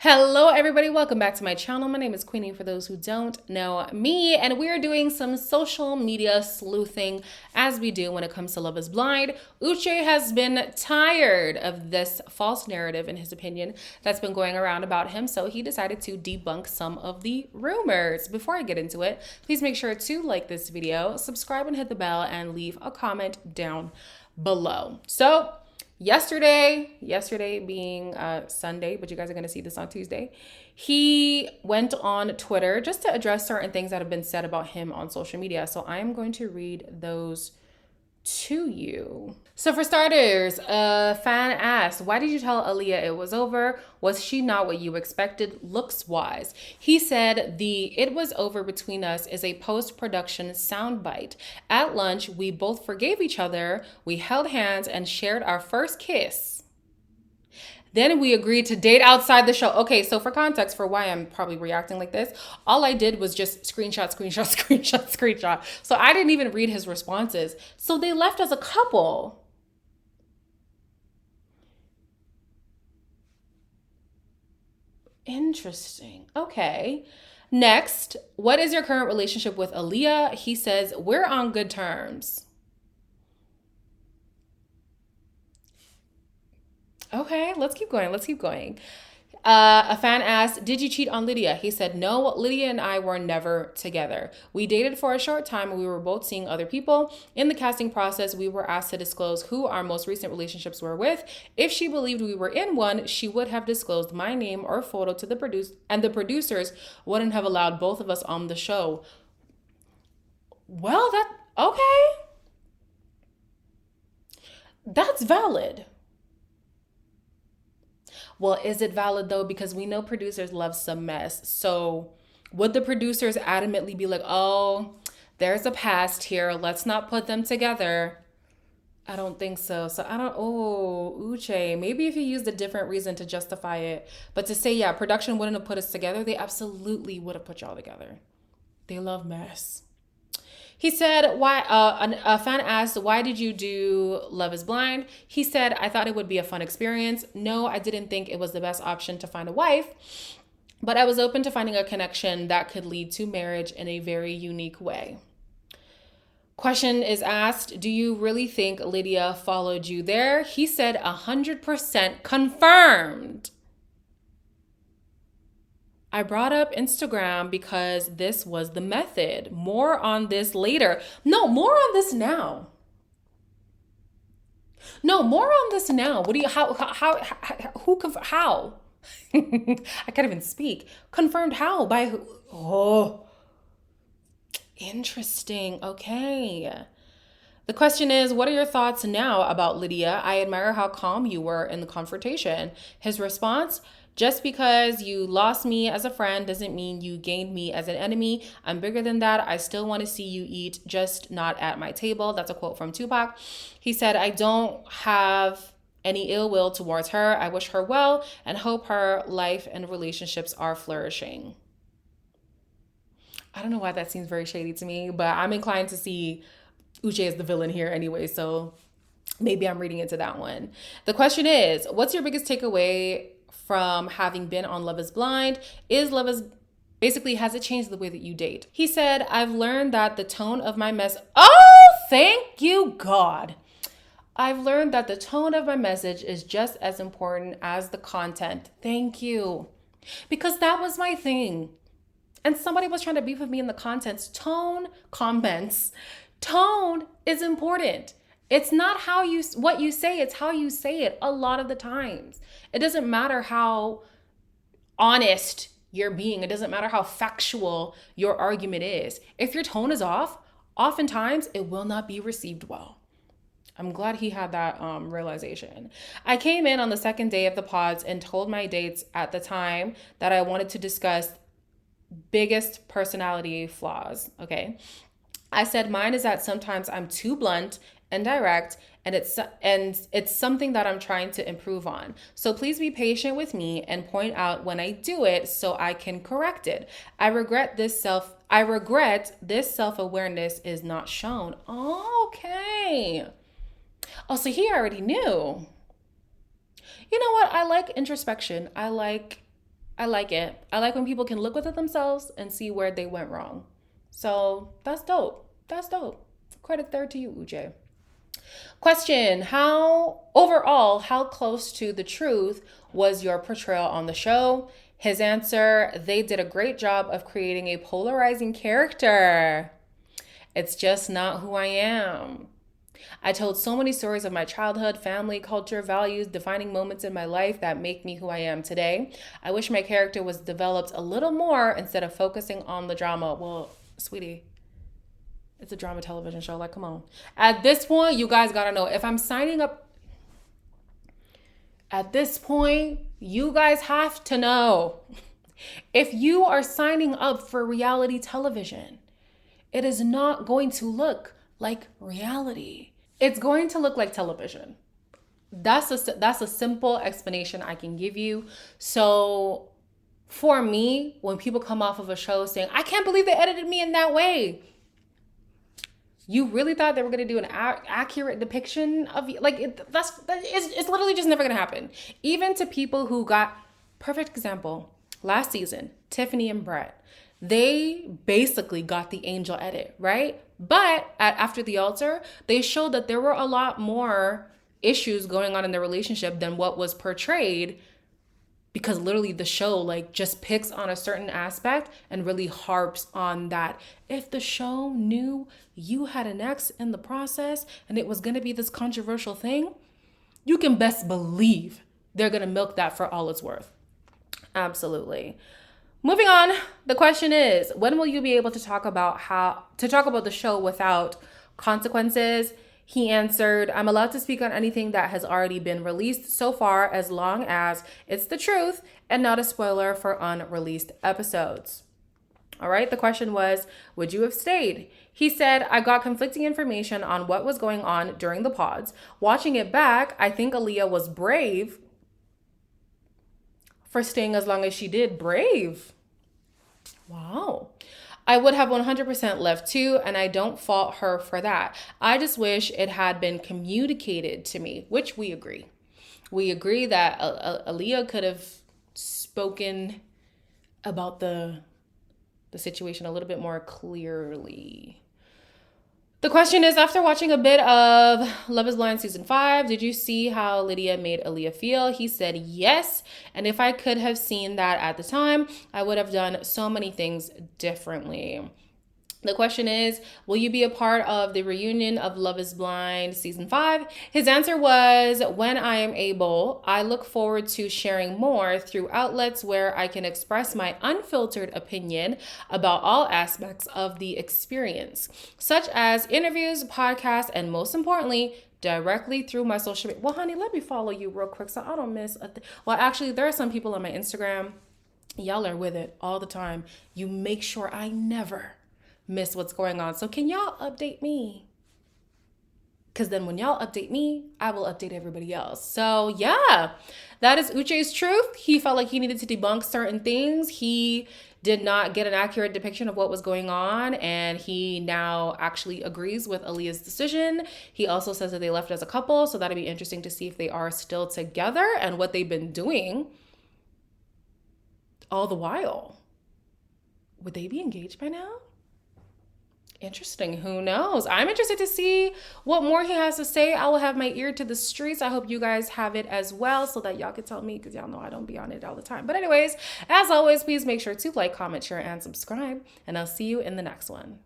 Hello everybody, welcome back to my channel. My name is Queenie for those who don't know me, and we are doing some social media sleuthing as we do when it comes to Love is Blind. Uche has been tired of this false narrative, in his opinion, that's been going around about him, so he decided to debunk some of the rumors. Before I get into it, please make sure to like this video, subscribe and hit the bell, and leave a comment down below. So yesterday being Sunday, but you guys are going to see this on Tuesday, he went on Twitter just to address certain things that have been said about him on social media. So I'm going to read those to you. So for starters, a fan asked, why did you tell Aaliyah it was over? Was she not what you expected looks wise? He said the "it was over between us" is a post-production soundbite. At lunch, we both forgave each other, we held hands and shared our first kiss. Then we agreed to date outside the show. Okay, so for context for why I'm probably reacting like this, all I did was just screenshot, screenshot, screenshot, screenshot. So I didn't even read his responses. So they left as a couple. Interesting. Okay. Next, what is your current relationship with Aaliyah? He says, we're on good terms. Okay, let's keep going. Let's keep going. A fan asked, did you cheat on Lydia? He said, no, Lydia and I were never together. We dated for a short time and we were both seeing other people. In the casting process, we were asked to disclose who our most recent relationships were with. If she believed we were in one, she would have disclosed my name or photo to the and the producers wouldn't have allowed both of us on the show. Well, okay. That's valid. Well, is it valid though? Because we know producers love some mess. So would the producers adamantly be like, oh, there's a past here, let's not put them together? I don't think so. So I don't, oh, Uche, maybe if you used a different reason to justify it, but to say, yeah, production wouldn't have put us together, they absolutely would have put y'all together. They love mess. He said, why, a fan asked, why did you do Love is Blind? He said, I thought it would be a fun experience. No, I didn't think it was the best option to find a wife, but I was open to finding a connection that could lead to marriage in a very unique way. Question is asked, do you really think Lydia followed you there? He said 100% confirmed. I brought up Instagram because this was the method. More on this later. No, more on this now. No, more on this now. What do you, who, how? I can't even speak. Confirmed how? By who? Oh, interesting. Okay. The question is, what are your thoughts now about Lydia? I admire how calm you were in the confrontation. His response, just because you lost me as a friend doesn't mean you gained me as an enemy. I'm bigger than that. I still want to see you eat, just not at my table. That's a quote from Tupac. He said, I don't have any ill will towards her. I wish her well and hope her life and relationships are flourishing. I don't know why that seems very shady to me, but I'm inclined to see Uche is the villain here anyway, so maybe I'm reading into that one. The question is, what's your biggest takeaway from having been on Love is Blind? Basically, has it changed the way that you date? He said, I've learned that the tone of my oh, thank you, God. I've learned that the tone of my message is just as important as the content. Thank you. Because that was my thing. And somebody was trying to beef with me in the comments. Tone is important. It's not what you say, it's how you say it a lot of the times. It doesn't matter how honest you're being. It doesn't matter how factual your argument is. If your tone is off, oftentimes it will not be received well. I'm glad he had that realization. I came in on the second day of the pods and told my dates at the time that I wanted to discuss biggest personality flaws, okay? I said mine is that sometimes I'm too blunt and direct, and it's something that I'm trying to improve on. So please be patient with me and point out when I do it so I can correct it. I regret this self-awareness is not shown. Okay. Oh, so he already knew. You know what? I like introspection. I like I like it. I like when people can look within themselves and see where they went wrong. So that's dope. That's dope. Credit there to you, Uche. Question: how close to the truth was your portrayal on the show? His answer: they did a great job of creating a polarizing character. It's just not who I am. I told so many stories of my childhood, family, culture, values, defining moments in my life that make me who I am today. I wish my character was developed a little more instead of focusing on the drama. Well, sweetie, it's a drama television show. Like, come on. At this point, you guys gotta know, if I'm signing up, at this point, you guys have to know. If you are signing up for reality television, it is not going to look like reality. It's going to look like television. That's a simple explanation I can give you. So for me, when people come off of a show saying, I can't believe they edited me in that way, you really thought they were going to do an accurate depiction of you? Like, it's literally just never going to happen. Even to people who got, perfect example, last season, Tiffany and Brett, they basically got the angel edit, right? But after the altar, they showed that there were a lot more issues going on in their relationship than what was portrayed, because literally the show like just picks on a certain aspect and really harps on that. If the show knew you had an ex in the process and it was going to be this controversial thing, you can best believe they're going to milk that for all it's worth. Absolutely. Moving on, the question is, when will you be able to talk about the show without consequences? He answered, I'm allowed to speak on anything that has already been released so far, as long as it's the truth and not a spoiler for unreleased episodes. All right, the question was, would you have stayed? He said, I got conflicting information on what was going on during the pods. Watching it back, I think Aaliyah was brave for staying as long as she did. Brave. Wow. I would have 100% left too, and I don't fault her for that. I just wish it had been communicated to me, which we agree. We agree that Aaliyah could have spoken about the situation a little bit more clearly. The question is, after watching a bit of Love is Blind Season 5, did you see how Lydia made Aaliyah feel? He said yes. And if I could have seen that at the time, I would have done so many things differently. The question is, will you be a part of the reunion of Love is Blind Season 5? His answer was, when I am able. I look forward to sharing more through outlets where I can express my unfiltered opinion about all aspects of the experience, such as interviews, podcasts, and most importantly, directly through my social media. Well, honey, let me follow you real quick so I don't miss a thing. Well, actually, there are some people on my Instagram. Y'all are with it all the time. You make sure I never miss what's going on. So can y'all update me? Because then when y'all update me, I will update everybody else. So yeah, that is Uche's truth. He felt like he needed to debunk certain things. He did not get an accurate depiction of what was going on, and he now actually agrees with Aaliyah's decision. He also says that they left as a couple, so that'd be interesting to see if they are still together and what they've been doing all the while. Would they be engaged by now? Interesting. Who knows? I'm interested to see what more he has to say. I will have my ear to the streets. I hope you guys have it as well so that y'all can tell me, because y'all know I don't be on it all the time. But anyways, as always, please make sure to like, comment, share, and subscribe. And I'll see you in the next one.